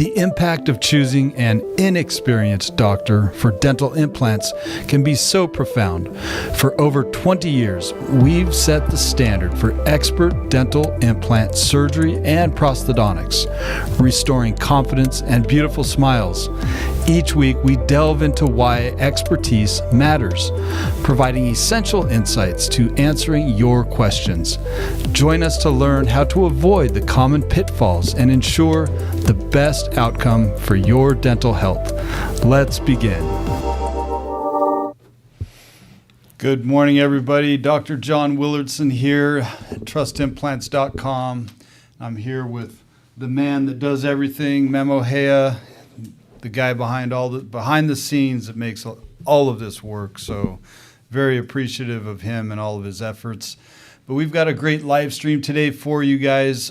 The impact of choosing an inexperienced doctor for dental implants can be so profound. For over 20 years, we've set the standard for expert dental implant surgery and prosthodontics, restoring confidence and beautiful smiles. Each week, we delve into why expertise matters, providing essential insights to answering your questions. Join us to learn how to avoid the common pitfalls and ensure the best outcome for your dental health. Let's begin. Good morning, everybody. Dr. John Willardsen here at trustimplants.com. I'm here with the man that does everything, Memo Hea, the guy behind the scenes that makes all of this work. So very appreciative of him and all of his efforts. But we've got a great live stream today for you guys.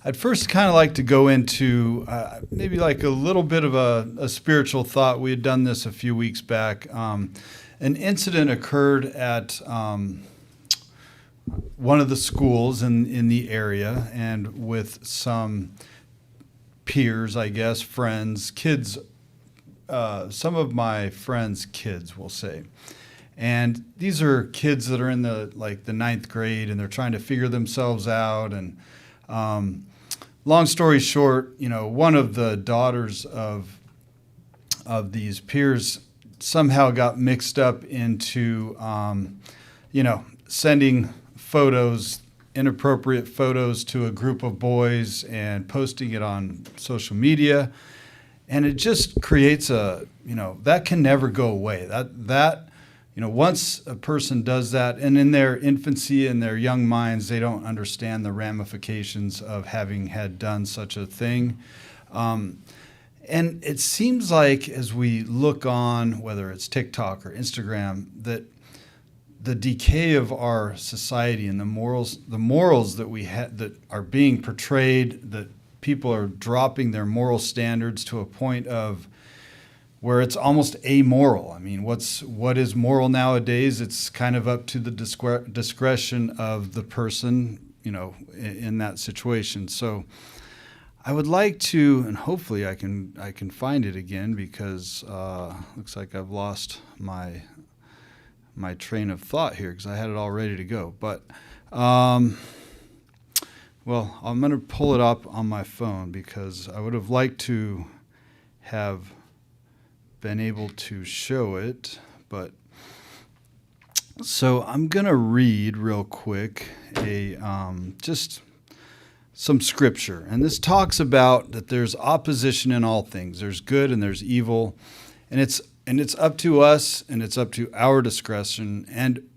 I'd first kind of like to go into maybe like a little bit of a spiritual thought. We had done this a few weeks back. An incident occurred at one of the schools in the area, and with some peers, I guess, friends, kids, some of my friends' kids, we'll say. And these are kids that are in the ninth grade, and they're trying to figure themselves out. And long story short, one of the daughters of these peers somehow got mixed up into, sending photos, inappropriate photos to a group of boys and posting it on social media. And it just creates that can never go away. That once a person does that, and in their infancy and their young minds, they don't understand the ramifications of having had done such a thing. And it seems like as we look on, whether it's TikTok or Instagram, that the decay of our society and the morals that we have that are being portrayed, that people are dropping their moral standards to a point of where it's almost amoral. I mean, what is moral nowadays? It's kind of up to the discretion of the person, in that situation. So I would like to, and hopefully I can find it again, because looks like I've lost my train of thought here, because I had it all ready to go. But I'm going to pull it up on my phone, because I would have liked to have been able to show it. But so I'm going to read real quick just some scripture. And this talks about that there's opposition in all things. There's good and there's evil. And it's up to us, and it's up to our discretion. And,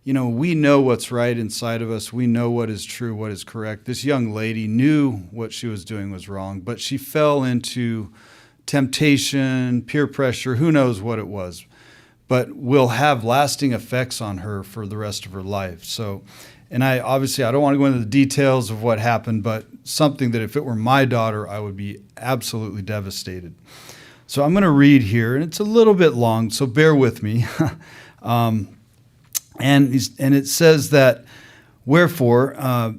we know what's right inside of us. We know what is true, what is correct. This young lady knew what she was doing was wrong, but she fell into temptation, peer pressure, who knows what it was, but will have lasting effects on her for the rest of her life. So, and I don't want to go into the details of what happened, but something that if it were my daughter, I would be absolutely devastated. So I'm going to read here, and it's a little bit long, so bear with me. And it says that, wherefore,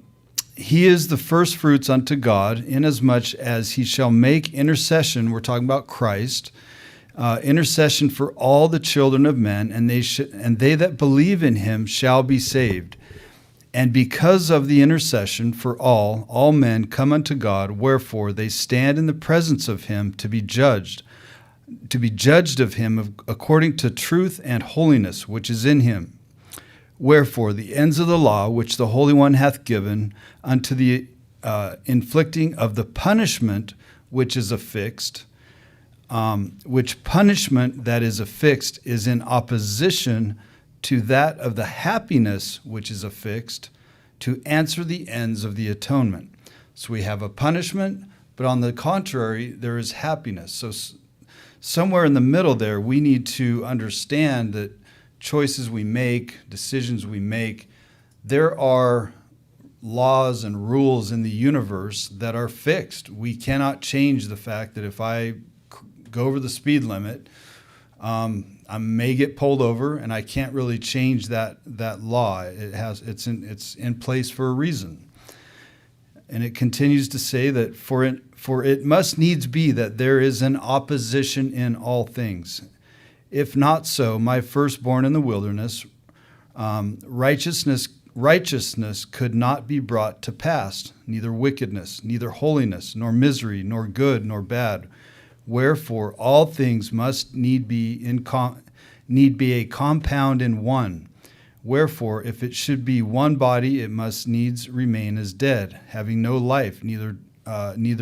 he is the first fruits unto God, inasmuch as he shall make intercession, we're talking about Christ, intercession for all the children of men, and they that believe in him shall be saved. And because of the intercession for all men come unto God, wherefore they stand in the presence of him to be judged of him according to truth and holiness which is in him. Wherefore the ends of the law which the Holy One hath given unto the inflicting of the punishment which is affixed, which punishment that is affixed is in opposition to that of the happiness which is affixed, to answer the ends of the atonement. So we have a punishment, but on the contrary, there is happiness. So somewhere in the middle there, we need to understand that choices we make, decisions we make, there are laws and rules in the universe that are fixed. We cannot change the fact that if I go over the speed limit, I may get pulled over, and I can't really change that law. It's in place for a reason. And it continues to say that for it must needs be that there is an opposition in all things. If not so, my firstborn in the wilderness, righteousness could not be brought to pass, neither wickedness, neither holiness, nor misery, nor good, nor bad. Wherefore all things must need be a compound in one. Wherefore, if it should be one body, it must needs remain as dead, having no life, neither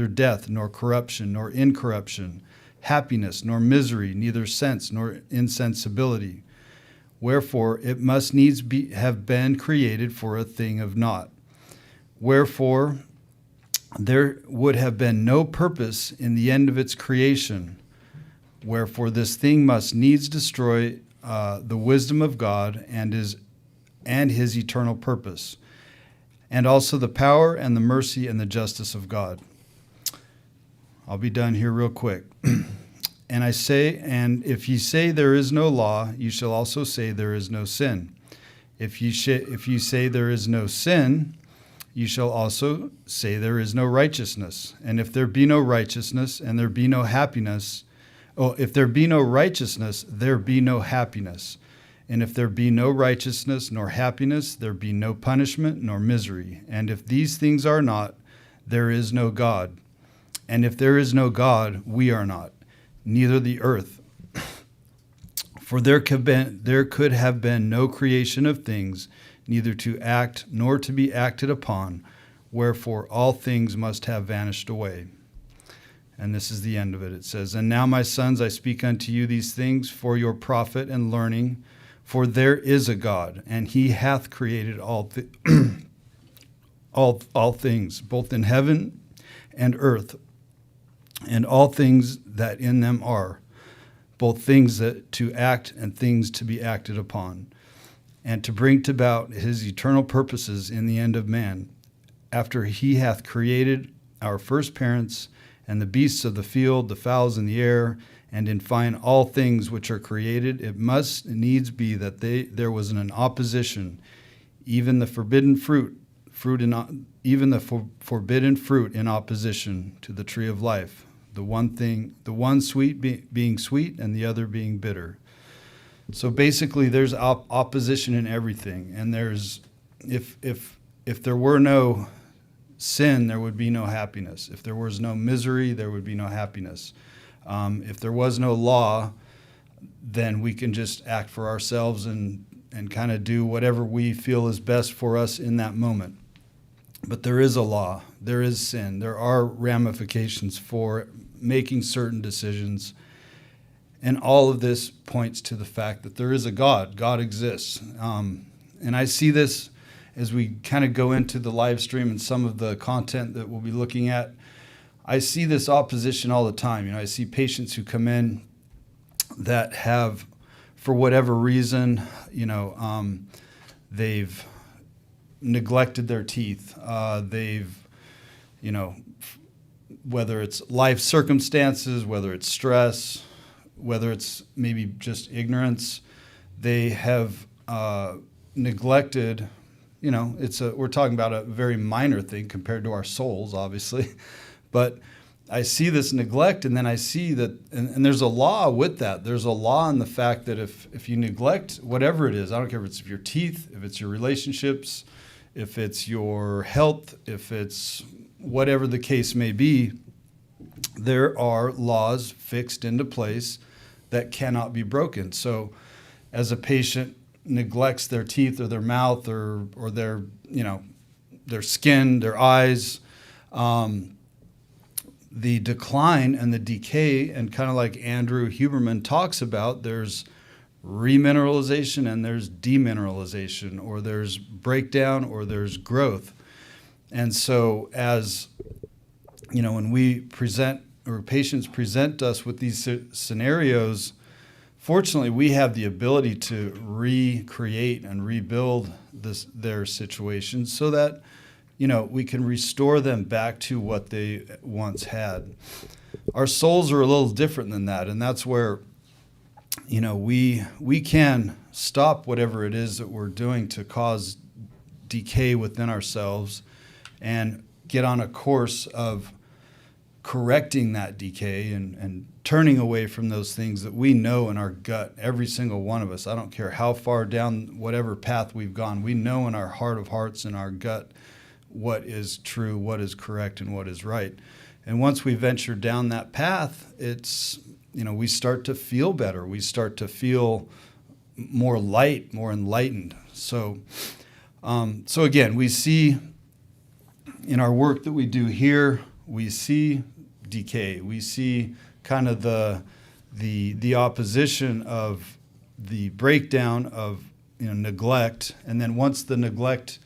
death, nor corruption, nor incorruption, happiness, nor misery, neither sense, nor insensibility. Wherefore, it must needs have been created for a thing of naught. Wherefore, there would have been no purpose in the end of its creation. Wherefore, this thing must needs destroy the wisdom of God and his eternal purpose, and also the power and the mercy and the justice of God. I'll be done here real quick. And I say, and if ye say there is no law, you shall also say there is no sin. If you say there is no sin, you shall also say there is no righteousness. And if there be no righteousness, and there be no happiness, if there be no righteousness, there be no happiness. And if there be no righteousness nor happiness, there be no punishment nor misery. And if these things are not, there is no God. And if there is no God, we are not, neither the earth. For there could have been no creation of things, neither to act nor to be acted upon. Wherefore all things must have vanished away. And this is the end of it. It says, And now, my sons, I speak unto you these things for your profit and learning. For there is a God, and he hath created all things, both in heaven and earth, and all things that in them are, both things that to act and things to be acted upon, and to bring to about his eternal purposes in the end of man, after he hath created our first parents, and the beasts of the field, the fowls in the air, and in fine all things which are created, it must needs be that there was an opposition, even the forbidden fruit in opposition to the tree of life, the one sweet being sweet and the other being bitter. So basically, there's opposition in everything, and there's if there were no sin, there would be no happiness. If there was no misery, there would be no happiness. If there was no law, then we can just act for ourselves and kind of do whatever we feel is best for us in that moment. But there is a law. There is sin. There are ramifications for making certain decisions. And all of this points to the fact that there is a God. God exists. And I see this as we kind of go into the live stream and some of the content that we'll be looking at. I see this opposition all the time. I see patients who come in that have, for whatever reason, they've neglected their teeth. They've, whether it's life circumstances, whether it's stress, whether it's maybe just ignorance, they have neglected. We're talking about a very minor thing compared to our souls, obviously. But I see this neglect, and then I see that, and there's a law with that. There's a law in the fact that if you neglect whatever it is, I don't care if it's your teeth, if it's your relationships, if it's your health, if it's whatever the case may be, there are laws fixed into place that cannot be broken. So as a patient neglects their teeth or their mouth or their, their skin, their eyes, the decline and the decay, and kind of like Andrew Huberman talks about, there's remineralization and there's demineralization, or there's breakdown or there's growth. And so as, when we present or patients present us with these scenarios, fortunately, we have the ability to recreate and rebuild their situations so that we can restore them back to what they once had. Our souls are a little different than that, and that's where, we can stop whatever it is that we're doing to cause decay within ourselves and get on a course of correcting that decay and turning away from those things that we know in our gut, every single one of us. I don't care how far down whatever path we've gone. We know in our heart of hearts, in our gut, what is true, what is correct, and what is right. And once we venture down that path, it's, we start to feel better. We start to feel more light, more enlightened. So again, we see in our work that we do here, we see decay. We see kind of the opposition of the breakdown of neglect, and then once the neglect,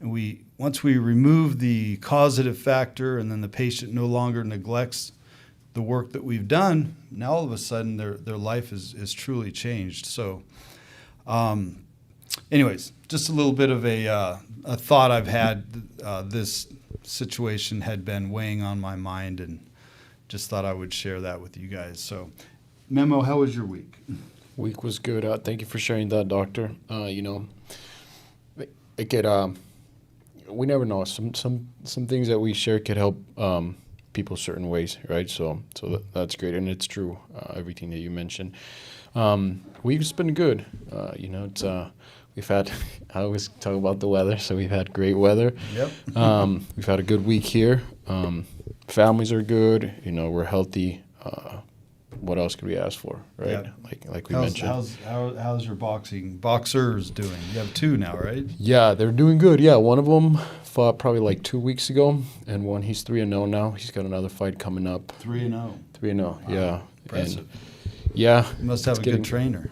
once we remove the causative factor, and then the patient no longer neglects the work that we've done, now all of a sudden their life is truly changed. So, anyways, just a little bit of a thought I've had. This situation had been weighing on my mind, and just thought I would share that with you guys. So, Memo, how was your week? Week was good. Thank you for sharing that, doctor. It could, we never know. Some things that we share could help people certain ways, right? So that's great, and it's true. Everything that you mentioned. Week's been good. It's we've had. I always talk about the weather, so we've had great weather. Yep. We've had a good week here. Families are good. We're healthy. What else could we ask for, right? Yeah. Like we mentioned. How's your boxers doing? You have two now, right? Yeah, they're doing good. Yeah, one of them fought probably like 2 weeks ago, and he's 3-0 now. He's got another fight coming up. 3-0. 3-0. Wow. Yeah. Impressive. Yeah. You must have a good trainer.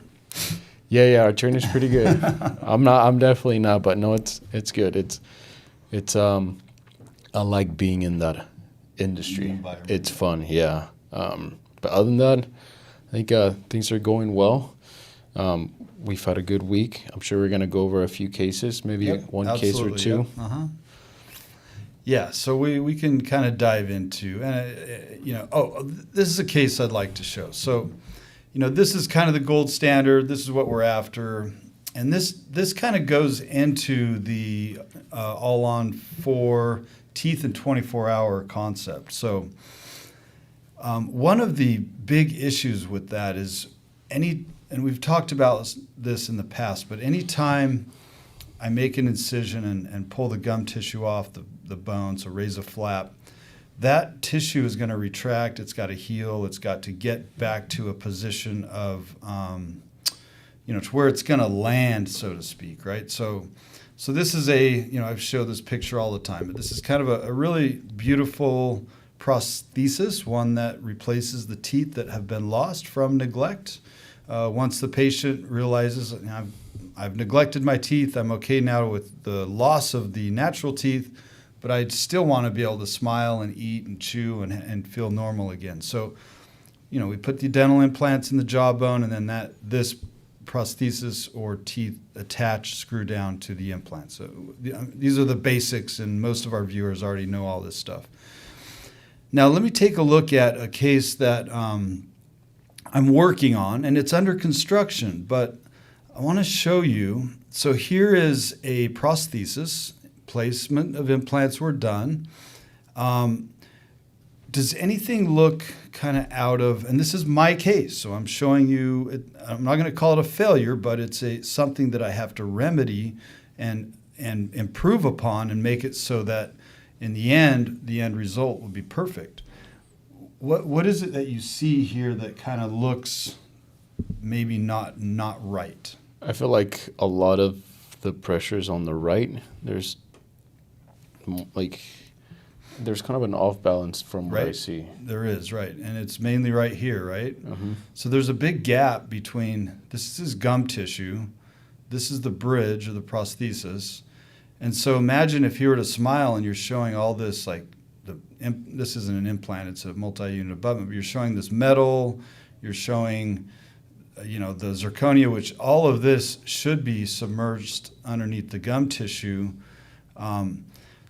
Yeah, our trainer's pretty good. I'm definitely not, but no, it's good. It's I like being in that industry. It's fun, yeah. But other than that, I think things are going well. We've had a good week. I'm sure we're going to go over a few cases, maybe one case or two. Yep. Uh-huh. Yeah, so we can kind of dive into, and this is a case I'd like to show. So, this is kind of the gold standard. This is what we're after. And this kind of goes into the all-on 4 teeth in 24-hour concept. So one of the big issues with that is and we've talked about this in the past, but anytime I make an incision and pull the gum tissue off the bone, so raise a flap, that tissue is going to retract. It's got to heal. It's got to get back to a position of, to where it's going to land, so to speak, right? So this is I've showed this picture all the time, but this is kind of a really beautiful prosthesis, one that replaces the teeth that have been lost from neglect. Once the patient realizes, I've neglected my teeth, I'm okay now with the loss of the natural teeth, but I still want to be able to smile and eat and chew and feel normal again. So, we put the dental implants in the jawbone, and then this prosthesis or teeth attached, screw down to the implant. So these are the basics, and most of our viewers already know all this stuff. Now, let me take a look at a case that I'm working on, and it's under construction, but I want to show you. So here is a prosthesis. Placement of implants were done. Does anything look kind of out of, and this is my case, so I'm showing you, I'm not going to call it a failure, but it's something that I have to remedy and improve upon and make it so that in the end result will be perfect. What is it that you see here that kind of looks maybe not right? I feel like a lot of the pressure's on the right. There's kind of an off balance from what I see. There is, right. And it's mainly right here, right? Mm-hmm. So there's a big gap between, this is gum tissue, this is the bridge or the prosthesis. And so imagine if you were to smile and you're showing all this, this isn't an implant, it's a multi-unit abutment, but you're showing this metal, you're showing, the zirconia, which all of this should be submerged underneath the gum tissue.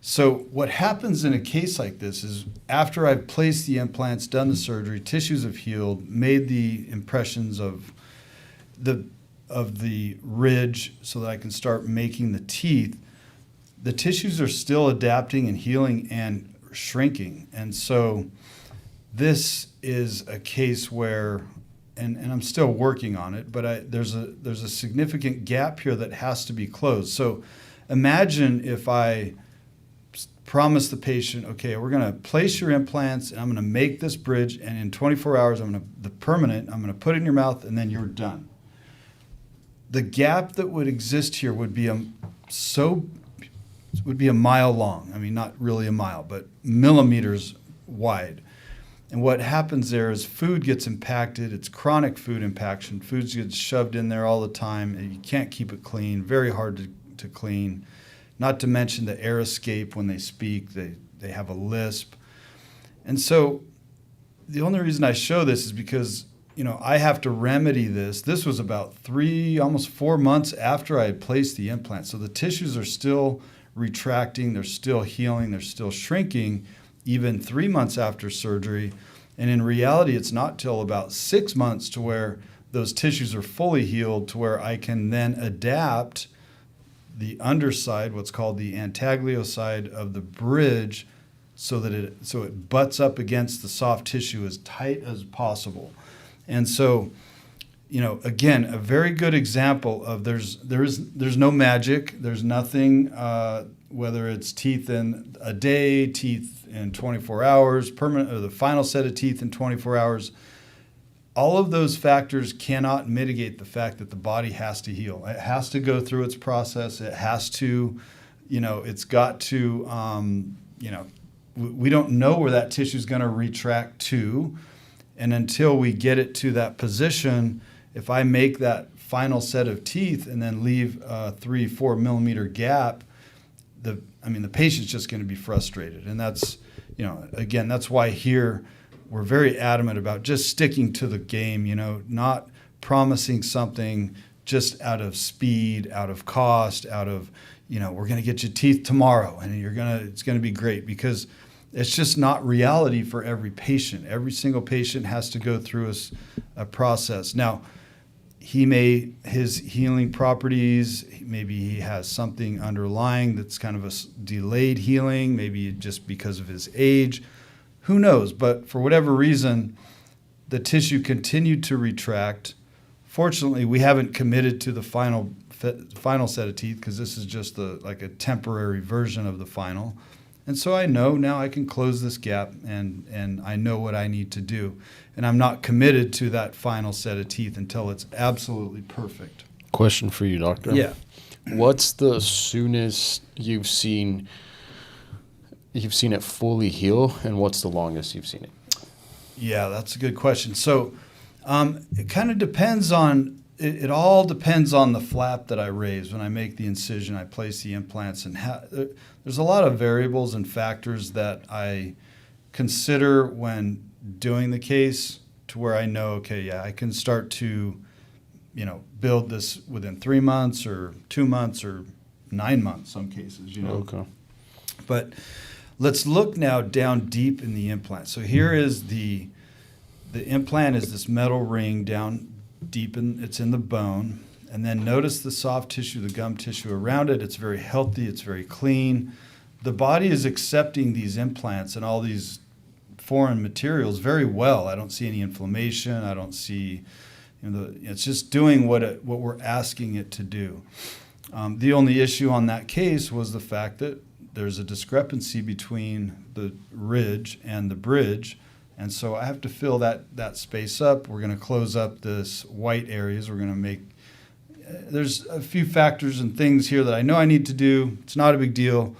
So what happens in a case like this is after I've placed the implants, done the surgery, tissues have healed, made the impressions of the ridge so that I can start making the teeth, the tissues are still adapting and healing and shrinking. And so this is a case where, and I'm still working on it, but there's a significant gap here that has to be closed. So imagine if I promise the patient, okay, we're going to place your implants and I'm going to make this bridge, and in 24 hours, I'm going to put it in your mouth, and then you're done. The gap that would exist here would be a mile long. I mean, not really a mile, but millimeters wide. And what happens there is food gets impacted. It's chronic food impaction. Food gets shoved in there all the time, and you can't keep it clean. Very hard to clean. Not to mention the air escape when they speak. They have a lisp. And so the only reason I show this is because, I have to remedy this. This was about 3, almost 4 months after I had placed the implant. So the tissues are still retracting. They're still healing. They're still shrinking, even 3 months after surgery. And in reality, it's not till about 6 months to where those tissues are fully healed, to where I can then adapt the underside, what's called the antaglio side of the bridge, so it butts up against the soft tissue as tight as possible. And so, again, a very good example of there's no magic. There's nothing, whether it's teeth in a day, teeth in 24 hours, permanent, or the final set of teeth in 24 hours. All of those factors cannot mitigate the fact that the body has to heal. It has to go through its process. It has to, it's got to, we don't know where that tissue is going to retract to. And until we get it to that position, if I make that final set of teeth and then leave a 3-4 millimeter gap, the patient's just going to be frustrated. And that's, again, that's why here we're very adamant about just sticking to the game, not promising something just out of speed, out of cost, out of, we're going to get you teeth tomorrow and it's going to be great, because it's just not reality for every patient. Every single patient has to go through a process. Now, his healing properties, maybe he has something underlying that's kind of a delayed healing, maybe just because of his age. Who knows? But for whatever reason, the tissue continued to retract. Fortunately, we haven't committed to the final set of teeth, because this is just like a temporary version of the final. And so I know now I can close this gap, and I know what I need to do. And I'm not committed to that final set of teeth until it's absolutely perfect. Question for you, doctor. Yeah. What's the soonest you've seen it fully heal, and what's the longest you've seen it? Yeah, that's a good question. So it kind of depends on, it all depends on the flap that I raise. When I make the incision, I place the implants, and there's a lot of variables and factors that I consider when doing the case, to where I know, okay, yeah, I can start to, build this within 3 months or 2 months or 9 months, some cases, Okay. But let's look now down deep in the implant. So here is the implant is this metal ring down deep it's in the bone. And then notice the soft tissue, the gum tissue around it. It's very healthy. It's very clean. The body is accepting these implants and all these foreign materials very well. I don't see any inflammation. I don't see, it's just doing what we're asking it to do. The only issue on that case was the fact that there's a discrepancy between the ridge and the bridge. And so I have to fill that space up. We're going to close up this white areas. We're going to make, there's a few factors and things here that I know I need to do. It's not a big deal,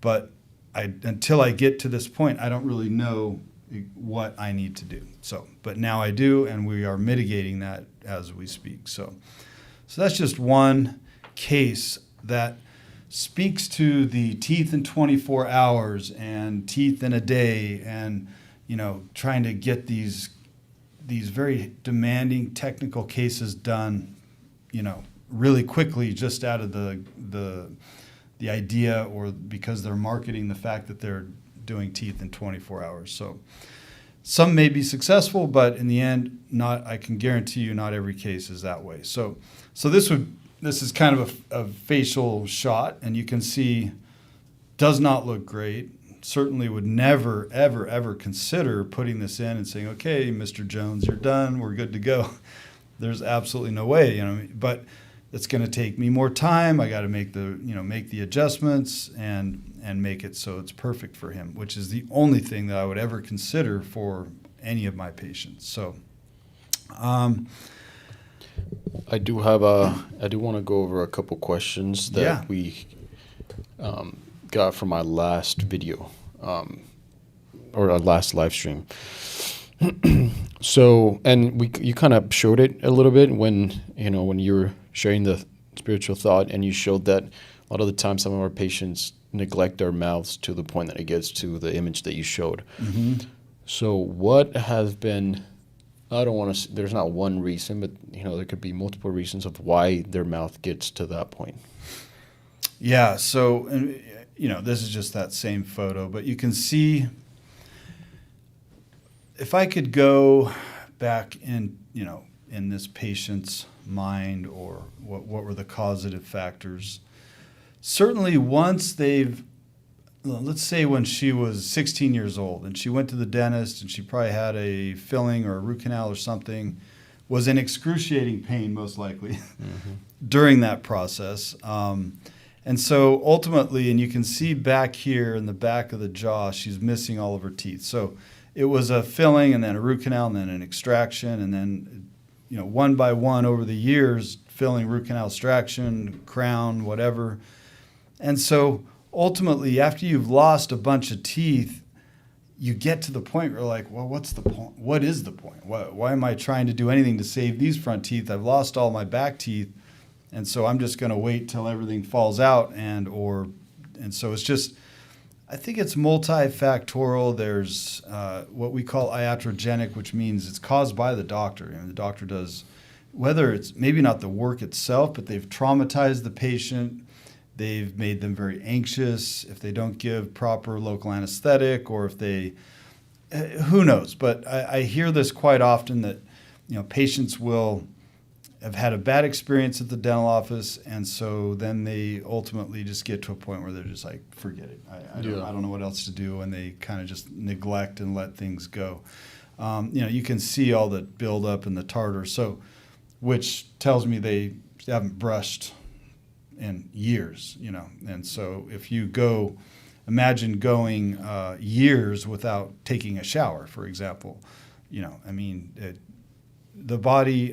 but until I get to this point, I don't really know what I need to do. So, but now I do, and we are mitigating that as we speak. So that's just one case that speaks to the teeth in 24 hours and teeth in a day, and trying to get these very demanding technical cases done, really quickly, just out of the idea, or because they're marketing the fact that they're doing teeth in 24 hours. So some may be successful, but in the end, I can guarantee you not every case is that way. So this is kind of a facial shot, and you can see does not look great. Certainly would never, ever, ever consider putting this in and saying, okay, Mr. Jones, you're done. We're good to go. There's absolutely no way, but it's going to take me more time. I got to make the adjustments and make it so it's perfect for him, which is the only thing that I would ever consider for any of my patients. So, I do want to go over a couple questions that we got from our last video, or our last live stream. So, and you kind of showed it a little bit when you were sharing the spiritual thought, and you showed that a lot of the time some of our patients neglect their mouths to the point that it gets to the image that you showed. Mm-hmm. So what has been, I don't want to, there's not one reason, but there could be multiple reasons of why their mouth gets to that point. Yeah, so, this is just that same photo, but you can see, if I could go back in this patient's mind, or what were the causative factors. Certainly once let's say when she was 16 years old and she went to the dentist and she probably had a filling or a root canal or something, was in excruciating pain most likely during that process. And so ultimately, and you can see back here in the back of the jaw, she's missing all of her teeth. So it was a filling and then a root canal and then an extraction, and then one by one over the years, filling, root canal, extraction, crown, whatever. And so ultimately, after you've lost a bunch of teeth, you get to the point where you're like, well, what's the point? What is the point? Why am I trying to do anything to save these front teeth? I've lost all my back teeth, and so I'm just going to wait till everything falls out. And so it's just, I think it's multifactorial. There's what we call iatrogenic, which means it's caused by the doctor. The doctor does, whether it's maybe not the work itself, but they've traumatized the patient. They've made them very anxious if they don't give proper local anesthetic, or if they, who knows. But I hear this quite often that, patients will have had a bad experience at the dental office, and so then they ultimately just get to a point where they're just like, forget it. I don't know what else to do, and they kind of just neglect and let things go. You can see all the buildup in the tartar, so which tells me they haven't brushed in years, And so if you imagine going years without taking a shower, for example, the body,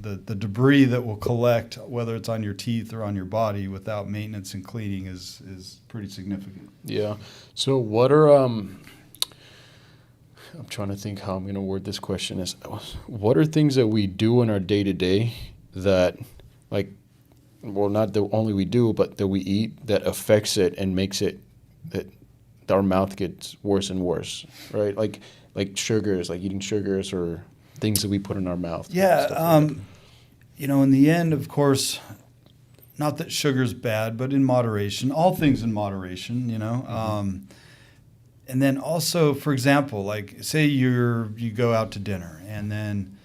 the debris that will collect, whether it's on your teeth or on your body, without maintenance and cleaning is pretty significant. Yeah. So what are, I'm trying to think how I'm going to word this question is, what are things that we do in our day-to-day that, not that only we do, but that we eat that affects it and makes it that our mouth gets worse and worse, right? Like sugars, like eating sugars or things that we put in our mouth. Yeah. In the end, of course, not that sugar's bad, but in moderation, all things in moderation, and then also, for example, like say you go out to dinner and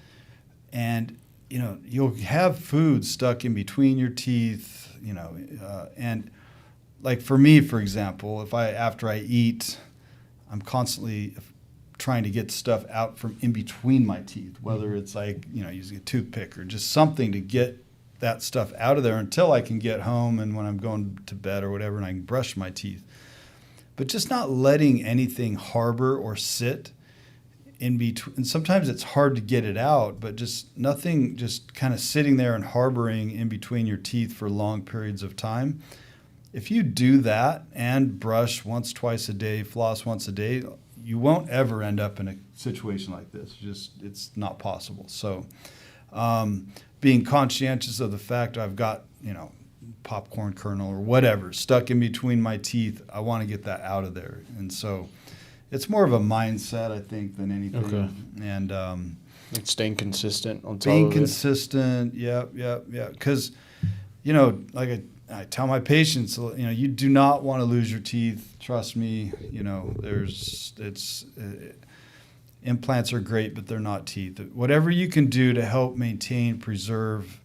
you'll have food stuck in between your teeth, and like for me, for example, after I eat, I'm constantly trying to get stuff out from in between my teeth, whether it's using a toothpick or just something to get that stuff out of there until I can get home and when I'm going to bed or whatever, and I can brush my teeth. But just not letting anything harbor or sit in between. And sometimes it's hard to get it out, but nothing just kind of sitting there and harboring in between your teeth for long periods of time. If you do that and brush once, twice a day, floss once a day, you won't ever end up in a situation like this. It's not possible. So being conscientious of the fact I've got, popcorn kernel or whatever stuck in between my teeth, I want to get that out of there. And so it's more of a mindset, I think, than anything. Okay. And like staying consistent on top being of consistent, yeah. Because, like I tell my patients, you do not want to lose your teeth. Trust me. Implants are great, but they're not teeth. Whatever you can do to help maintain, preserve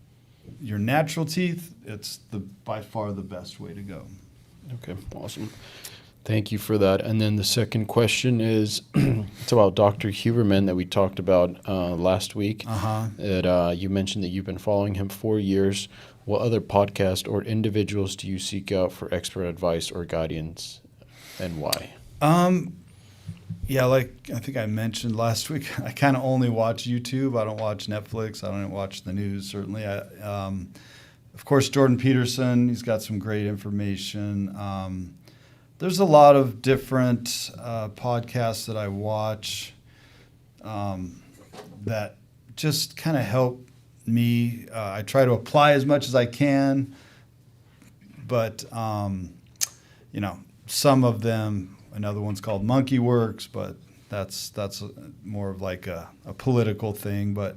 your natural teeth, it's by far the best way to go. Okay, awesome. Thank you for that. And then the second question is, it's about Dr. Huberman that we talked about last week. That you mentioned that you've been following him for years. What other podcast or individuals do you seek out for expert advice or guidance, and why? Yeah, like I think I mentioned last week, I kind of only watch YouTube. I don't watch Netflix. I don't watch the news, certainly. Of course, Jordan Peterson, he's got some great information. There's a lot of different podcasts that I watch that just kind of help me. I try to apply as much as I can, but, some of them, another one's called Monkey Works, but that's more of like a political thing. But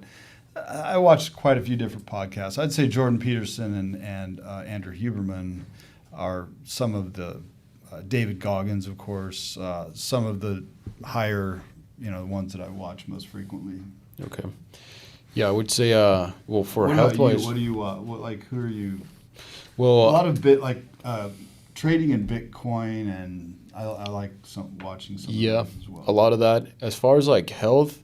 I watched quite a few different podcasts. I'd say Jordan Peterson and Andrew Huberman are some of the David Goggins, of course, some of the higher, the ones that I watch most frequently. Okay. Yeah, I would say, for what health-wise. What do you who are you? Well, a lot of trading in Bitcoin, and I like watching some of those as well. A lot of that. As far as like health,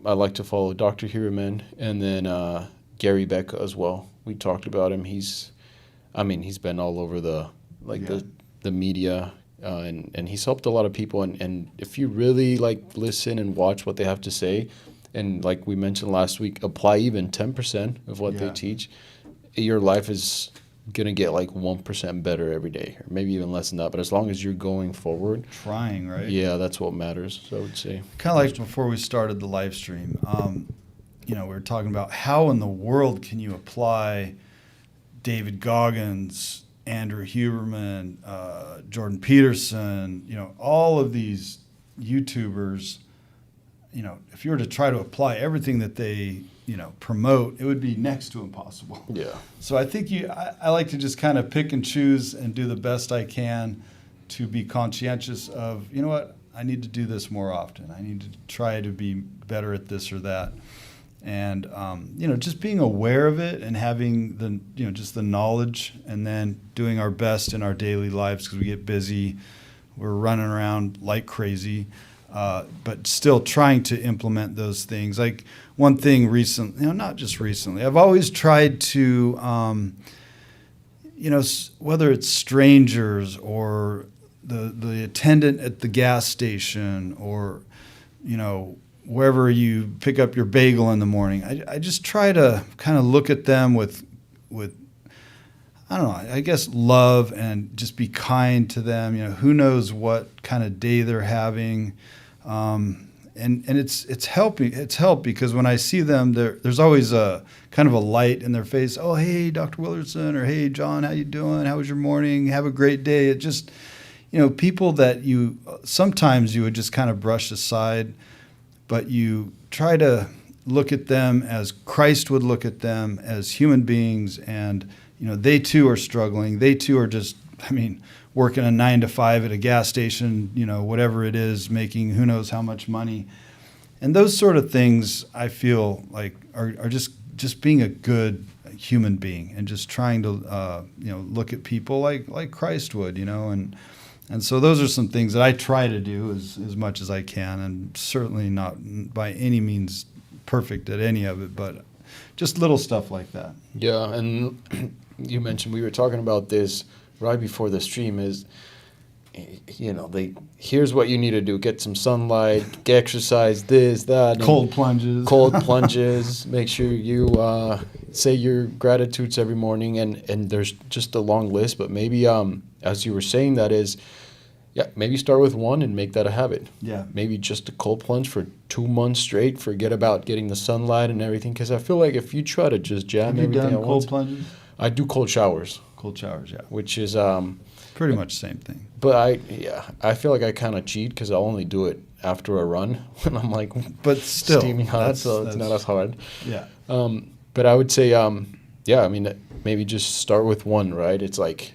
I like to follow Dr. Huberman and then Gary Becca as well. We talked about him. He's been all over the media, and he's helped a lot of people. And if you really listen and watch what they have to say, and like we mentioned last week, apply even 10% of what they teach, your life is going to get 1% better every day, or maybe even less than that. But as long as you're going forward. Trying, right? Yeah, that's what matters, so I would say. Kind of like before we started the live stream, we were talking about how in the world can you apply David Goggins, Andrew Huberman, Jordan Peterson, all of these YouTubers, if you were to try to apply everything that they, promote, it would be next to impossible. Yeah. So I think I like to just kind of pick and choose and do the best I can to be conscientious of, what, I need to do this more often. I need to try to be better at this or that. And, just being aware of it and having just the knowledge, and then doing our best in our daily lives, because we get busy. We're running around like crazy, but still trying to implement those things. Like one thing recently, not just recently, I've always tried to, whether it's strangers or the attendant at the gas station, or, wherever you pick up your bagel in the morning, I just try to kind of look at them with I don't know, I guess love, and just be kind to them. Who knows what kind of day they're having, and it's helping. It's helped because when I see them, there's always a kind of a light in their face. Oh, hey, Dr. Willardsen, or hey, John, how you doing? How was your morning? Have a great day. It just, people that sometimes you would just kind of brush aside, but you try to look at them as Christ would look at them, as human beings. And, they too are struggling. They too are just, working a 9 to 5 at a gas station, whatever it is, making who knows how much money. And those sort of things, I feel like are just being a good human being, and just trying to, look at people like Christ would, And so those are some things that I try to do as much as I can, and certainly not by any means perfect at any of it, but just little stuff like that. Yeah, and you mentioned, we were talking about this right before the stream, is, here's what you need to do. Get some sunlight, get exercise, this, that. Cold plunges. Make sure you say your gratitudes every morning, and there's just a long list, but maybe as you were saying, that is, maybe start with one and make that a habit. Yeah. Maybe just a cold plunge for 2 months straight. Forget about getting the sunlight and everything, because I feel like if you try to just jam everything at once. Have you done cold plunges? I do cold showers. Cold showers, yeah. Which is pretty much the same thing. But I feel like I kind of cheat, because I'll only do it after a run when I'm but still steaming hot, so it's not as hard. Yeah. But I would say, maybe just start with one, right? It's like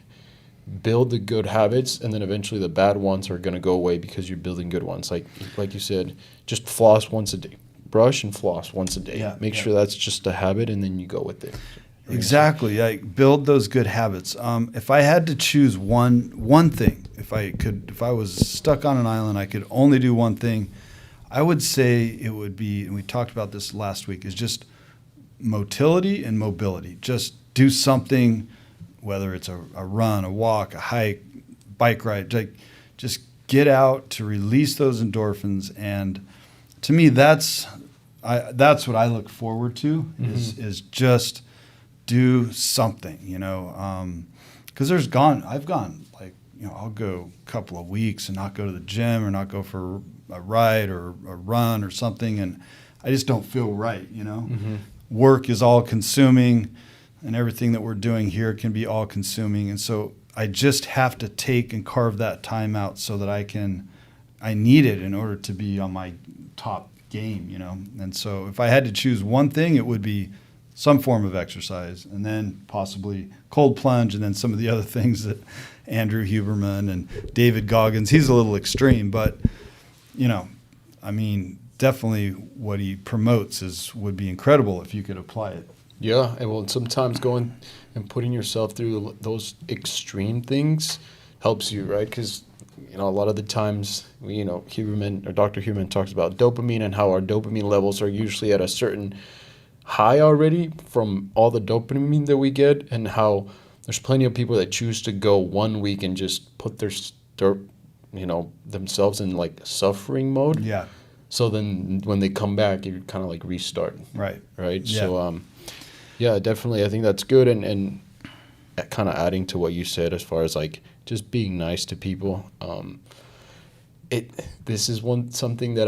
build the good habits, and then eventually the bad ones are going to go away because you're building good ones. Like you said, just floss once a day. Brush and floss once a day. Yeah, Make sure that's just a habit, and then you go with it. Exactly. Like build those good habits. If I had to choose one thing, if I was stuck on an island, I could only do one thing, I would say it would be, and we talked about this last week, is just motility and mobility. Just do something, whether it's a run, a walk, a hike, bike ride, like just get out to release those endorphins. And to me, that's what I look forward to is just do something, because I've gone like, I'll go a couple of weeks and not go to the gym or not go for a ride or a run or something. And I just don't feel right, Work is all consuming and everything that we're doing here can be all consuming. And so I just have to take and carve that time out so that I need it in order to be on my top game, And so if I had to choose one thing, it would be some form of exercise, and then possibly cold plunge, and then some of the other things that Andrew Huberman and David Goggins, he's a little extreme, but, definitely what he promotes would be incredible if you could apply it. Yeah, and well, sometimes going and putting yourself through those extreme things helps you, right? Because, a lot of the times, Huberman or Dr. Huberman talks about dopamine and how our dopamine levels are usually at a certain high already from all the dopamine that we get, and how there's plenty of people that choose to go 1 week and just put themselves in like suffering mode. Yeah. So then when they come back, you kind of like restart. Right. Right. Yeah. So, definitely. I think that's good. And kind of adding to what you said, as far as like just being nice to people. This is something that,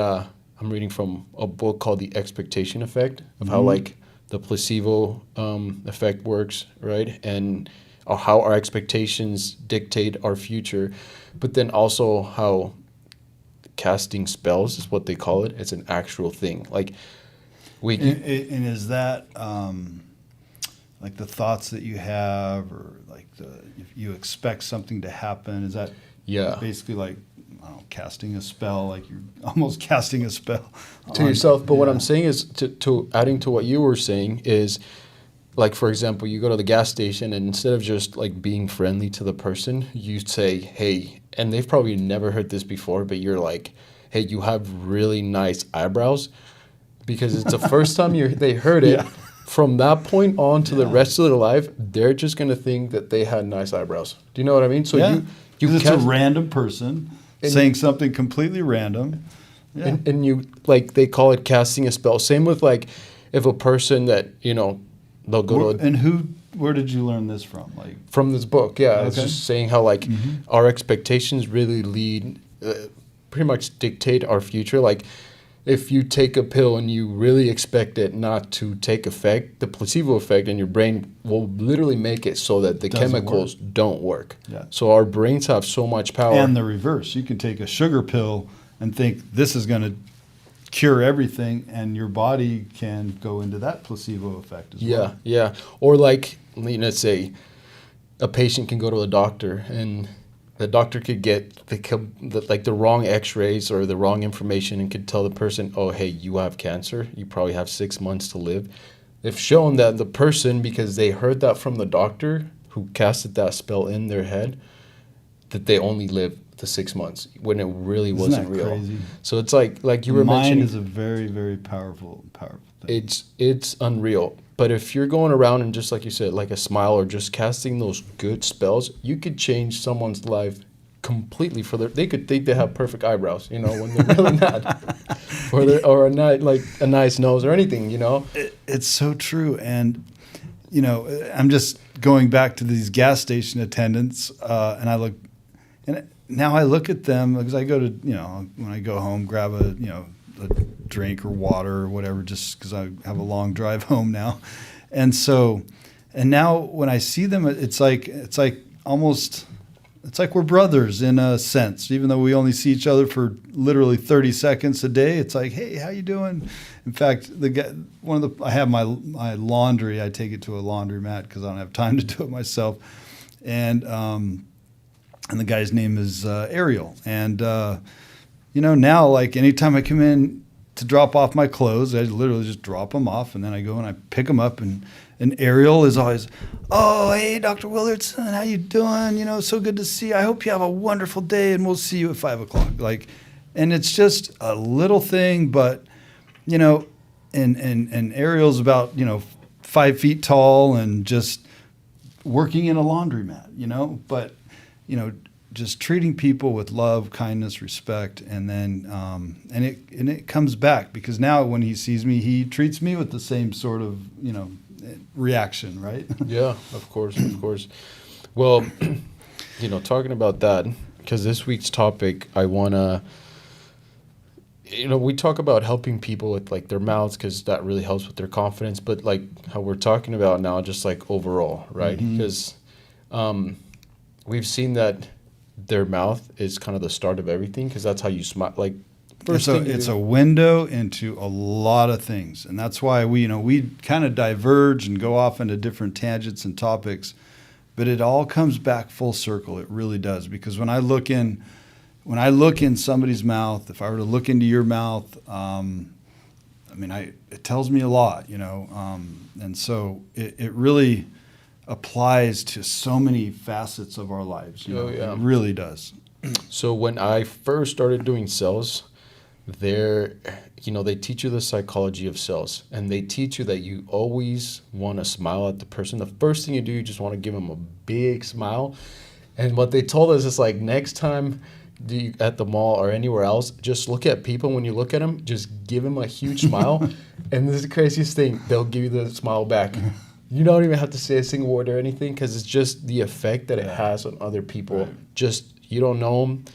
I'm reading from a book called The Expectation Effect, of how like the placebo effect works, right? And how our expectations dictate our future, but then also how casting spells is what they call it. It's an actual thing. Like and is that like the thoughts that you have, or like if you expect something to happen? Is that basically like, casting a spell, like you're almost casting a spell to yourself? But what I'm saying is, to adding to what you were saying is, like, for example, you go to the gas station, and instead of just like being friendly to the person, you say, hey, and they've probably never heard this before, but you're like, hey, you have really nice eyebrows, because it's the first time they heard it. Yeah. From that point on to the rest of their life, they're just going to think that they had nice eyebrows. Do you know what I mean? So it's a random person saying something completely random. Yeah. And you, like, they call it casting a spell. Same with, like, if a person that, they'll go to... And where did you learn this from? Like, from this book, yeah. Okay. It's just saying how, like, our expectations really pretty much dictate our future. Like, if you take a pill and you really expect it not to take effect, the placebo effect in your brain will literally make it so that the chemicals don't work. Yeah. So our brains have so much power. And the reverse. You can take a sugar pill and think this is going to cure everything, and your body can go into that placebo effect as well. Yeah. Or like, let's say a patient can go to a doctor, and the doctor could get the wrong x-rays or the wrong information, and could tell the person, oh, hey, you have cancer. You probably have 6 months to live. They've shown that the person, because they heard that from the doctor who casted that spell in their head, that they only live the 6 months when it really wasn't real. Crazy? So it's like you were mentioning. Mind is a very, very powerful thing. It's unreal. But if you're going around and, just like you said, like a smile or just casting those good spells, you could change someone's life completely. They could think they have perfect eyebrows, when they're really not, or a nice nose or anything, It's so true. And I'm just going back to these gas station attendants, and now I look at them, because I go to, when I go home, grab a drink or water or whatever, just because I have a long drive home now. And now when I see them, it's like we're brothers in a sense, even though we only see each other for literally 30 seconds a day. It's like, hey, how you doing? In fact, I have my laundry. I take it to a laundromat because I don't have time to do it myself. And the guy's name is Ariel. And, now, like, anytime I come in to drop off my clothes. I literally just drop them off, and then I go and I pick them up, and Ariel is always, oh, hey, Dr. Willardsen, how you doing? You know, so good to see you. I hope you have a wonderful day, and we'll see you at 5 o'clock. Like, and it's just a little thing, but, you know, and Ariel's about, you know, 5 feet tall and just working in a laundromat, you know, but, you know, just treating people with love, kindness, respect, and then and it comes back, because now when he sees me, he treats me with the same sort of, you know, reaction, right? Yeah, of course. Well, you know, talking about that, because this week's topic, I want to, you know, we talk about helping people with like their mouths, because that really helps with their confidence, but like how we're talking about now, just like overall, right? Because we've seen that their mouth is kind of the start of everything, because that's how you smile. Like, it's a window into a lot of things, and that's why we kind of diverge and go off into different tangents and topics, but it all comes back full circle. It really does, because when I look in somebody's mouth, if I were to look into your mouth, I mean, it tells me a lot, you know, and so it really applies to so many facets of our lives. You know? Yeah. It really does. So when I first started doing sales, they teach you the psychology of sales, and they teach you that you always want to smile at the person. The first thing you do, you just want to give them a big smile. And what they told us is, like, next time at the mall or anywhere else, just look at people. When you look at them, just give them a huge smile. And this is the craziest thing. They'll give you the smile back. You don't even have to say a single word or anything, because it's just the effect that it has on other people. Right. Just, you don't know them,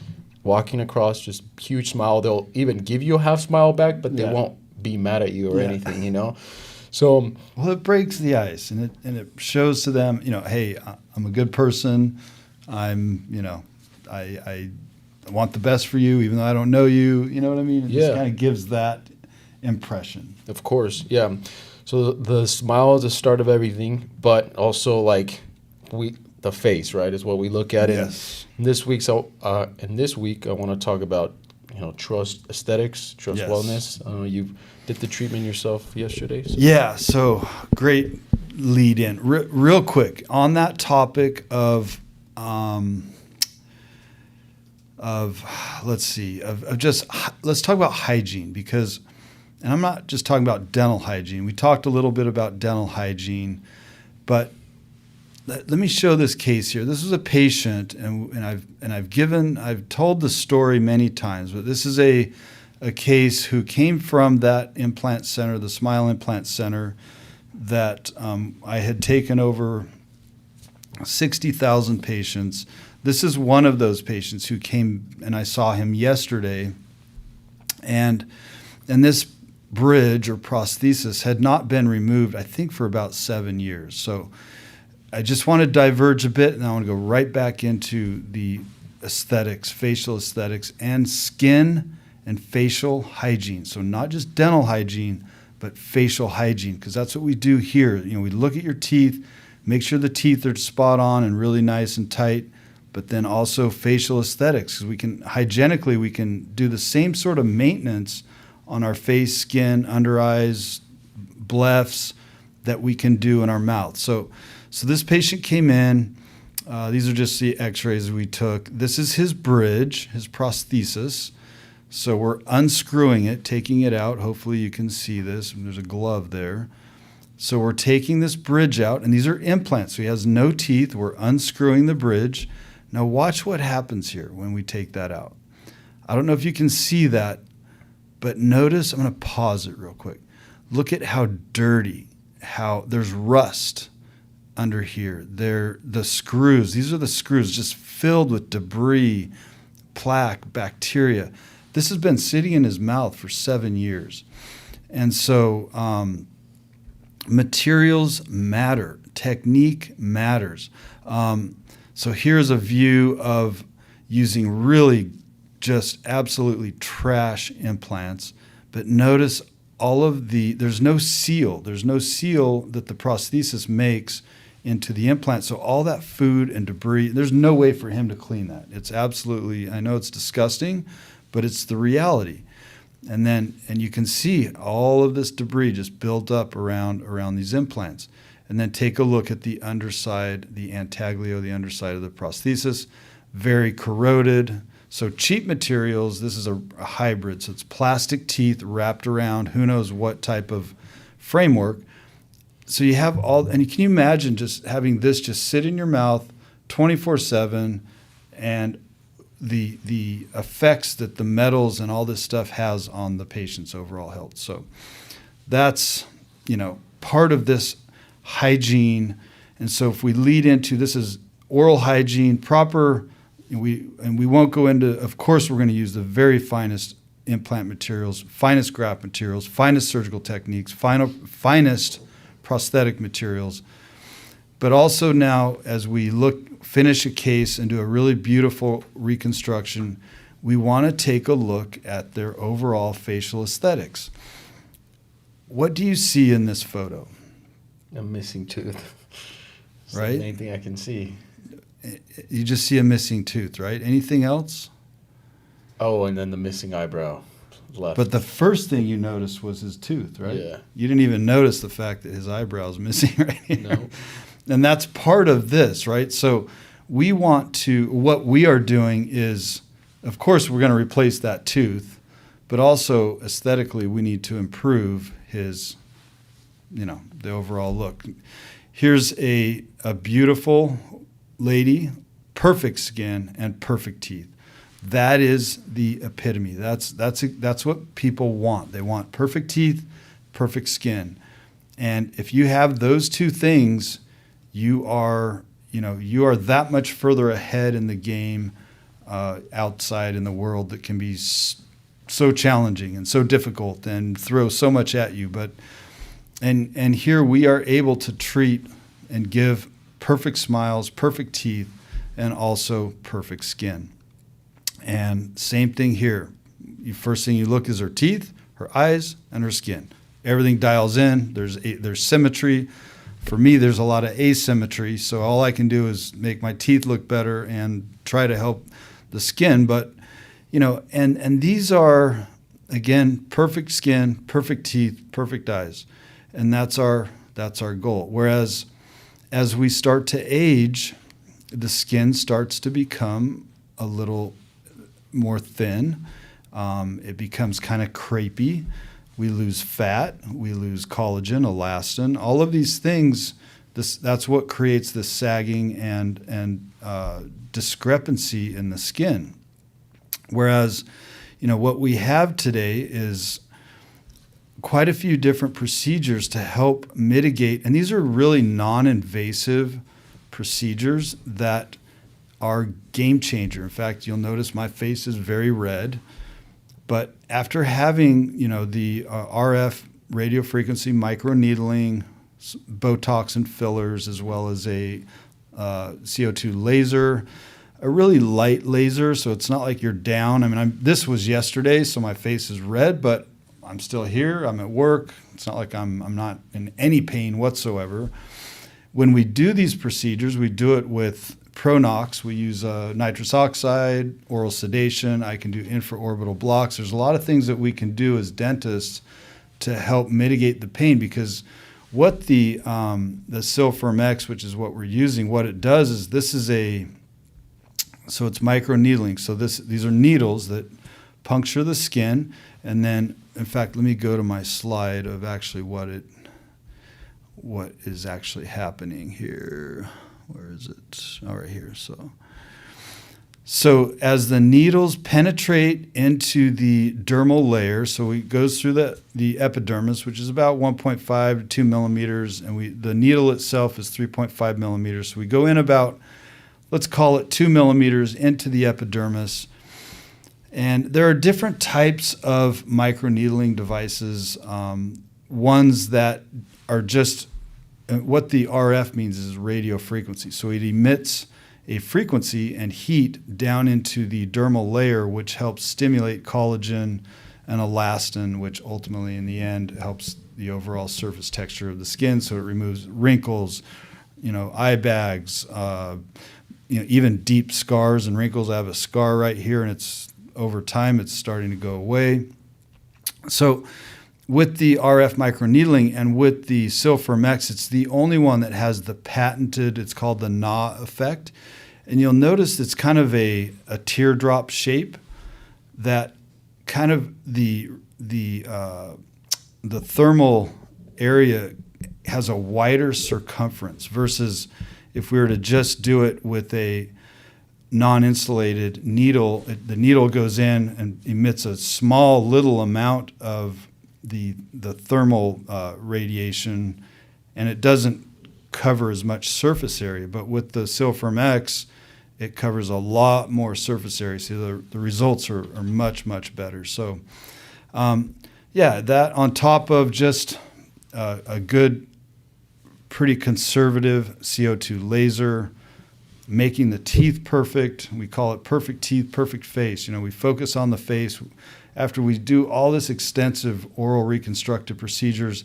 walking across, just huge smile. They'll even give you a half smile back, but they won't be mad at you or anything, you know? So, well, it breaks the ice, and it shows to them, you know, hey, I'm a good person. I'm, you know, I want the best for you, even though I don't know you. You know what I mean? It just kind of gives that impression. Of course, yeah. So the smile is the start of everything, but also like the face, right, is what we look at. Yes. In this week, I want to talk about, you know, trust aesthetics, trust wellness. You did the treatment yourself yesterday. So. Yeah. So great lead in. Real quick on that topic of let's talk about hygiene, because. And I'm not just talking about dental hygiene. We talked a little bit about dental hygiene, but let me show this case here. This is a patient, and I've told the story many times, but this is a case who came from that implant center, the Smile Implant Center, that I had taken over 60,000 patients. This is one of those patients who came, and I saw him yesterday, and this bridge or prosthesis had not been removed, I think, for about 7 years. So I just want to diverge a bit, and I want to go right back into the aesthetics, facial aesthetics, and skin and facial hygiene. So not just dental hygiene, but facial hygiene, because that's what we do here. You know, we look at your teeth, make sure the teeth are spot on and really nice and tight, but then also facial aesthetics, because hygienically we can do the same sort of maintenance on our face, skin, under eyes, blephs, that we can do in our mouth. So this patient came in. These are just the x-rays we took. This is his bridge, his prosthesis. So we're unscrewing it, taking it out. Hopefully you can see this. There's a glove there. So we're taking this bridge out, and these are implants. So he has no teeth. We're unscrewing the bridge. Now watch what happens here when we take that out. I don't know if you can see that, but notice, I'm going to pause it real quick. Look at how dirty, how there's rust under here. The screws, these are the screws just filled with debris, plaque, bacteria. This has been sitting in his mouth for 7 years. And so materials matter. Technique matters. So here's a view of using really just absolutely trash implants. But notice there's no seal. There's no seal that the prosthesis makes into the implant. So all that food and debris, there's no way for him to clean that. It's absolutely, I know it's disgusting, but it's the reality. And you can see all of this debris just built up around these implants. And then take a look at the underside, the antaglio, the underside of the prosthesis, very corroded. So cheap materials, this is a hybrid. So it's plastic teeth wrapped around who knows what type of framework. So you have and can you imagine just having this just sit in your mouth 24/7 and the effects that the metals and all this stuff has on the patient's overall health. So that's, part of this hygiene. And so if we lead into, this is oral hygiene, proper, and we won't go into, of course, we're going to use the very finest implant materials, finest graft materials, finest surgical techniques, finest prosthetic materials. But also now, as we finish a case and do a really beautiful reconstruction, we want to take a look at their overall facial aesthetics. What do you see in this photo? A missing tooth. It's right? the main thing I can see. You just see a missing tooth, right? Anything else? Oh, and then the missing eyebrow left. But the first thing you noticed was his tooth, right? Yeah. You didn't even notice the fact that his eyebrow is missing right here. No. And that's part of this, right? So what we are doing is, of course, we're going to replace that tooth, but also aesthetically, we need to improve his, the overall look. Here's a beautiful lady, perfect skin and perfect teeth. That is the epitome. That's what people want. They want perfect teeth, perfect skin. And if you have those two things, you are that much further ahead in the game outside in the world that can be so challenging and so difficult and throw so much at you. And here we are able to treat and give perfect smiles, perfect teeth, and also perfect skin. And same thing here. First thing you look is her teeth, her eyes, and her skin. Everything dials in. There's symmetry. For me, there's a lot of asymmetry, so all I can do is make my teeth look better and try to help the skin. But, and these are, again, perfect skin, perfect teeth, perfect eyes. And that's our goal. Whereas as we start to age, the skin starts to become a little more thin. It becomes kind of crepey. We lose fat, we lose collagen, elastin, all of these things. That's what creates this sagging and discrepancy in the skin. Whereas, what we have today is quite a few different procedures to help mitigate, and these are really non-invasive procedures that are game changer. In fact, you'll notice my face is very red. But after having, the RF radiofrequency microneedling, Botox and fillers, as well as a CO2 laser, a really light laser, so it's not like you're down. I mean, this was yesterday, so my face is red, but I'm still here. I'm at work. It's not like I'm not in any pain whatsoever. When we do these procedures, we do it with Pronox. We use nitrous oxide, oral sedation. I can do infraorbital blocks. There's a lot of things that we can do as dentists to help mitigate the pain, because what the Silfirm X, which is what we're using, what it does is so it's microneedling. So these are needles that puncture the skin, and then, in fact, let me go to my slide of actually what is actually happening here. Where is it? Oh, right here. So as the needles penetrate into the dermal layer, so it goes through the epidermis, which is about 1.5 to 2 millimeters, and the needle itself is 3.5 millimeters. So we go in about, let's call it 2 millimeters into the epidermis. And there are different types of microneedling devices, ones that are just, what the RF means is radio frequency. So it emits a frequency and heat down into the dermal layer, which helps stimulate collagen and elastin, which ultimately in the end helps the overall surface texture of the skin. So it removes wrinkles, eye bags, even deep scars and wrinkles. I have a scar right here, and over time it's starting to go away. So with the RF microneedling and with the Silpherm X, it's the only one that has the patented, it's called the gnaw effect. And you'll notice it's kind of a teardrop shape that kind of the thermal area has a wider circumference versus if we were to just do it with a non-insulated needle, the needle goes in and emits a small little amount of the thermal radiation, and it doesn't cover as much surface area. But with the Silpherm X, it covers a lot more surface area, so the results are much, much better. So, that on top of just a good, pretty conservative CO2 laser, making the teeth perfect. We call it perfect teeth, perfect face. We focus on the face. After we do all this extensive oral reconstructive procedures,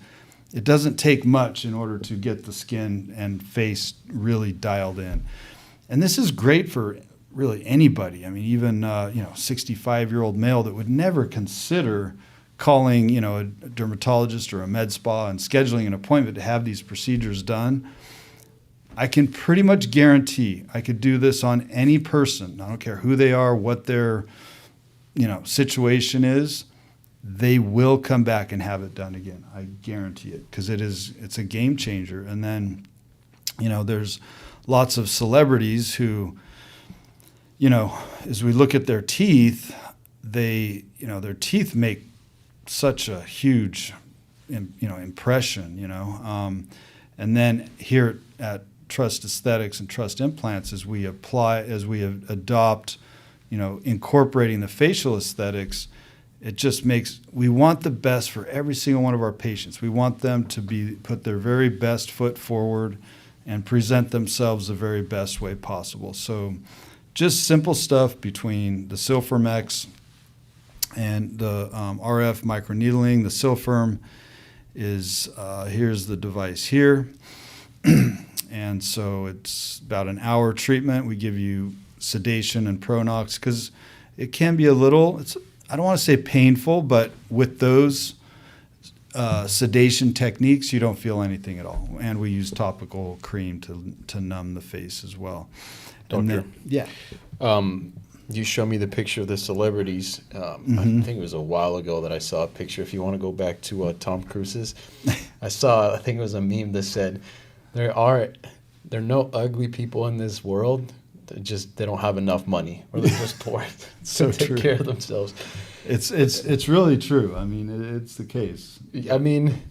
it doesn't take much in order to get the skin and face really dialed in. And this is great for really anybody. I mean, even 65-year-old male that would never consider calling, a dermatologist or a med spa and scheduling an appointment to have these procedures done. I can pretty much guarantee I could do this on any person. I don't care who they are, what their, situation is. They will come back and have it done again. I guarantee it, because it's a game changer. And then, there's lots of celebrities who, as we look at their teeth, their teeth make such a huge, impression, and then here at Trust Aesthetics and Trust Implants, as we adopt, incorporating the facial aesthetics, it just we want the best for every single one of our patients. We want them to put their very best foot forward and present themselves the very best way possible. So just simple stuff between the Silpherm X and the RF microneedling. The Silpherm is, here's the device here. And so it's about an hour treatment. We give you sedation and Pronox because it can be a little, I don't want to say painful, but with those sedation techniques, you don't feel anything at all. And we use topical cream to numb the face as well. Doctor, yeah. You showed me the picture of the celebrities. I think it was a while ago that I saw a picture. If you want to go back to Tom Cruise's, I think it was a meme that said, there are no ugly people in this world. They don't have enough money, or they're just poor to take care of themselves. It's really true. I mean, it's the case. I mean,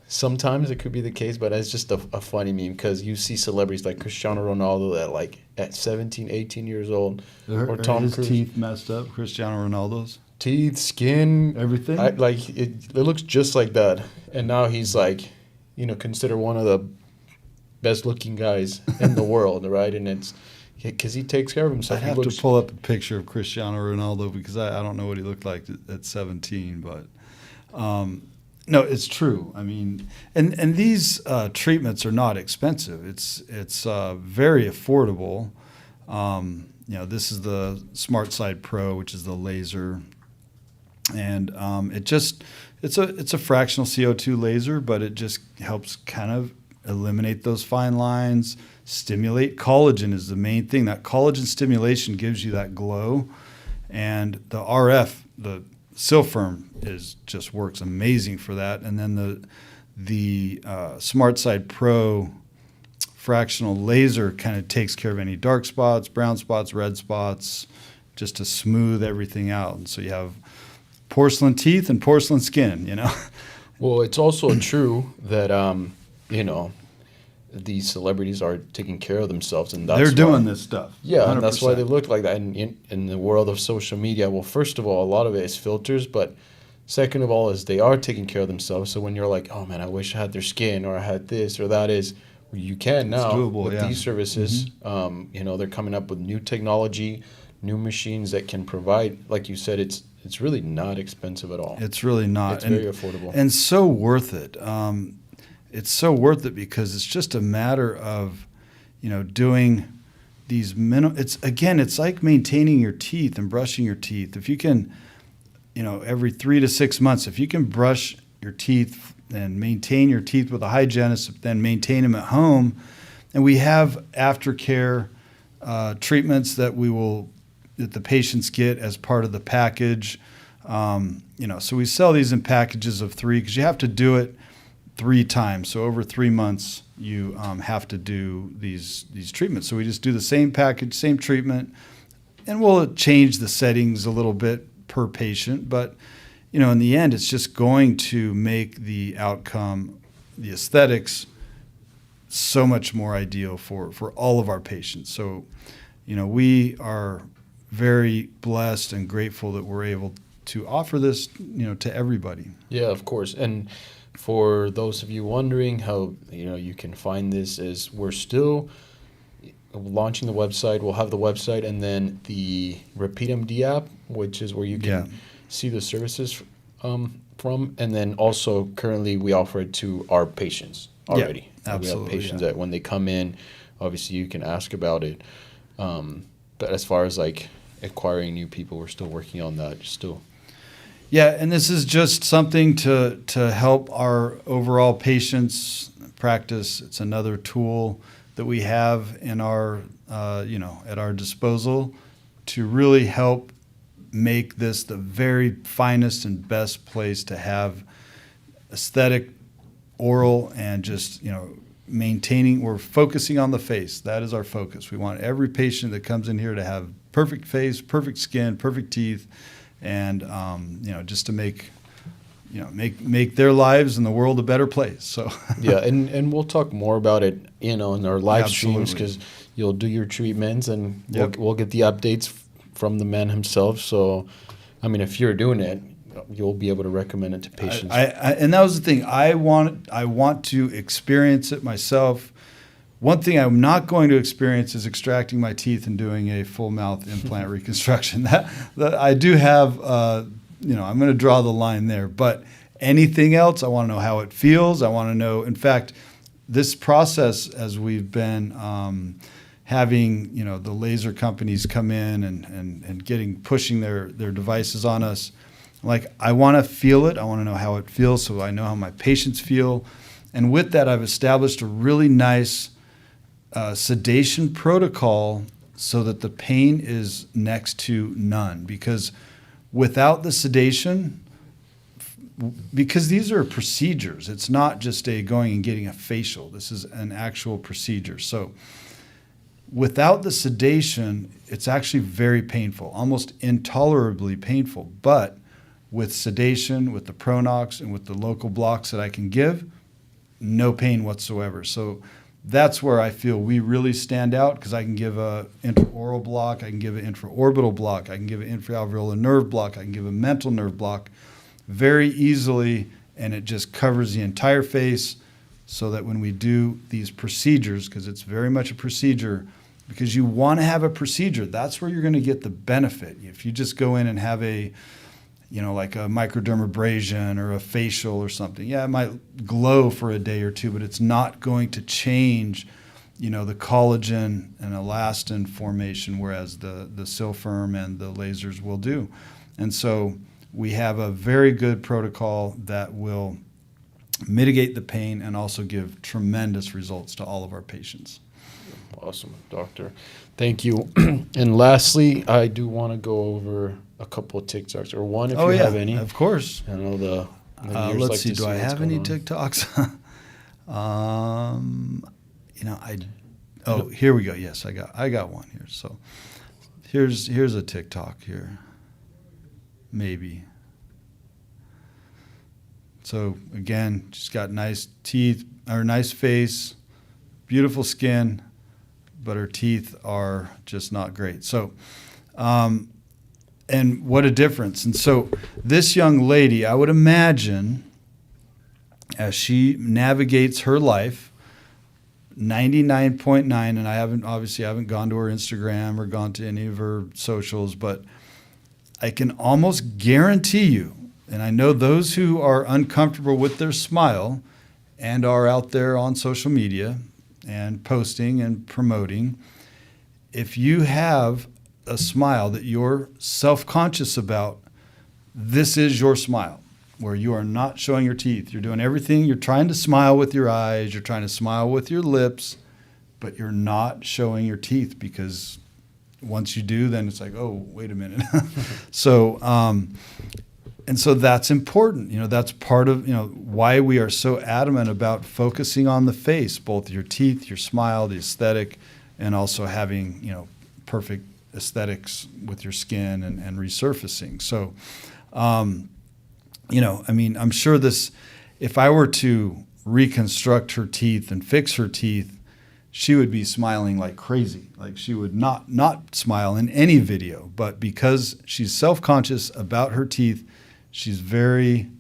sometimes it could be the case, but it's just a funny meme because you see celebrities like Cristiano Ronaldo that at 17, 18 years old, or Tom his Cruise. Teeth messed up. Cristiano Ronaldo's teeth, skin, everything. It looks just like that, and now he's considered one of the best looking guys in the world, right? And it's because he takes care of himself. I have to pull up a picture of Cristiano Ronaldo because I don't know what he looked like at 17, but no, it's true. I mean, and these treatments are not expensive. It's very affordable. This is the Smart Side Pro, which is the laser, and it's a fractional CO2 laser, but it just helps kind of eliminate those fine lines, stimulate. Collagen is the main thing. That collagen stimulation gives you that glow. And the RF, the Silpherm, just works amazing for that. And then the Smart Side Pro fractional laser kind of takes care of any dark spots, brown spots, red spots, just to smooth everything out. And so you have porcelain teeth and porcelain skin, Well, it's also true that these celebrities are taking care of themselves, and they're doing this stuff. Yeah, and that's why they look like that. And in the world of social media, well, first of all, a lot of it is filters, but second of all is they are taking care of themselves. So when you're like, oh man, I wish I had their skin, or I had this or that, you can now with these services. They're coming up with new technology, new machines that can provide, like you said, it's really not expensive at all. It's really not. It's very affordable. And so worth it. It's so worth it because it's just a matter of, doing these it's like maintaining your teeth and brushing your teeth. If you can every 3 to 6 months, if you can brush your teeth and maintain your teeth with a hygienist, then maintain them at home. And we have aftercare treatments that the patients get as part of the package. So we sell these in packages of 3 because you have to do it 3 times. So over 3 months, you have to do these treatments. So we just do the same package, same treatment, and we'll change the settings a little bit per patient. But, in the end, it's just going to make the outcome, the aesthetics, so much more ideal for all of our patients. So, we are very blessed and grateful that we're able to offer this, to everybody. Yeah, of course. And for those of you wondering how, you can find this, is we're still launching the website. We'll have the website and then the Repeat MD app, which is where you can see the services from. And then also currently we offer it to our patients already. Yeah, absolutely. We have patients that when they come in, obviously you can ask about it. But as far as like acquiring new people, we're still working on that still. Yeah, and this is just something to help our overall patients practice. It's another tool that we have in our, at our disposal to really help make this the very finest and best place to have aesthetic, oral, and just, maintaining. We're focusing on the face. That is our focus. We want every patient that comes in here to have perfect face, perfect skin, perfect teeth, and just to make their lives and the world a better place. So yeah, and we'll talk more about it, in our live streams, because you'll do your treatments and we'll get the updates from the man himself. So, I mean, if you're doing it, you'll be able to recommend it to patients. And that was the thing. I want to experience it myself. One thing I'm not going to experience is extracting my teeth and doing a full mouth implant reconstruction. That I do have, I'm going to draw the line there. But anything else, I want to know how it feels. I want to know, in fact, this process, as we've been having, the laser companies come in and pushing their devices on us, like, I want to feel it. I want to know how it feels so I know how my patients feel. And with that, I've established a really nice sedation protocol so that the pain is next to none. Because without the sedation, because these are procedures, it's not just going and getting a facial. This is an actual procedure. So without the sedation, it's actually very painful, almost intolerably painful. But with sedation, with the Pronox, and with the local blocks that I can give, no pain whatsoever. So that's where I feel we really stand out, because I can give a intraoral block, I can give an intraorbital block, I can give an infraalveolar nerve block, I can give a mental nerve block very easily, and it just covers the entire face, so that when we do these procedures, because it's very much a procedure, because you want to have a procedure, that's where you're going to get the benefit. If you just go in and have like a microdermabrasion or a facial or something, yeah, it might glow for a day or two, but it's not going to change, the collagen and elastin formation, whereas the Silfirm and the lasers will do. And so we have a very good protocol that will mitigate the pain and also give tremendous results to all of our patients. Awesome, doctor. Thank you. And lastly, I do want to go over a couple of TikToks, or one if you have any. Of course. I know let's see. Do I have any TikToks? Here we go. Yes, I got one here. So here's a TikTok here. Maybe. So again, just got nice teeth, or nice face, beautiful skin, but her teeth are just not great. So, and what a difference. And so this young lady, I would imagine, as she navigates her life, 99.9, and I haven't gone to her Instagram or gone to any of her socials, but I can almost guarantee you, and I know those who are uncomfortable with their smile and are out there on social media and posting and promoting, if you have a smile that you're self-conscious about, this is your smile, where you are not showing your teeth. You're doing everything. You're trying to smile with your eyes. You're trying to smile with your lips, but you're not showing your teeth, because once you do, then it's like, oh, wait a minute. So, and so that's important. That's part of, why we are so adamant about focusing on the face, both your teeth, your smile, the aesthetic, and also having, perfect aesthetics with your skin and resurfacing. So, I'm sure if I were to reconstruct her teeth and fix her teeth, she would be smiling like crazy. Like, she would not smile in any video. But because she's self-conscious about her teeth, she's very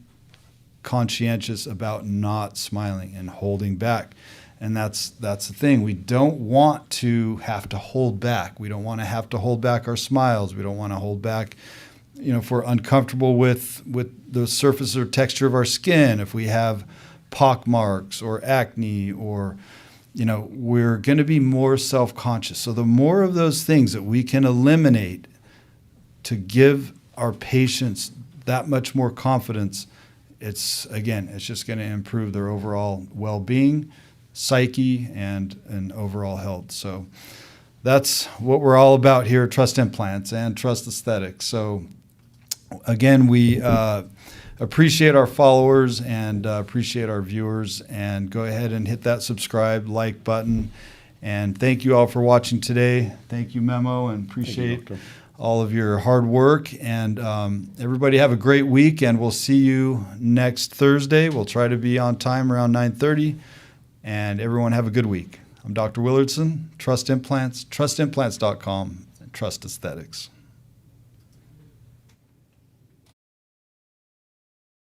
conscientious about not smiling and holding back. And that's the thing. We don't want to have to hold back. We don't want to have to hold back our smiles. We don't want to hold back, if we're uncomfortable with the surface or texture of our skin, if we have pock marks or acne, or we're going to be more self-conscious. So the more of those things that we can eliminate to give our patients that much more confidence, it's just going to improve their overall well-being, psyche, and overall health. So that's what we're all about here at Trust Implants and Trust Aesthetics. So again, we appreciate our followers and appreciate our viewers, and go ahead and hit that subscribe, like button. And thank you all for watching today. Thank you, Memo, and appreciate all of your hard work. And everybody have a great week, and we'll see you next Thursday. We'll try to be on time around 9:30, and everyone have a good week. I'm Dr. Willardsen, Trust Implants, trustimplants.com, and Trust Aesthetics.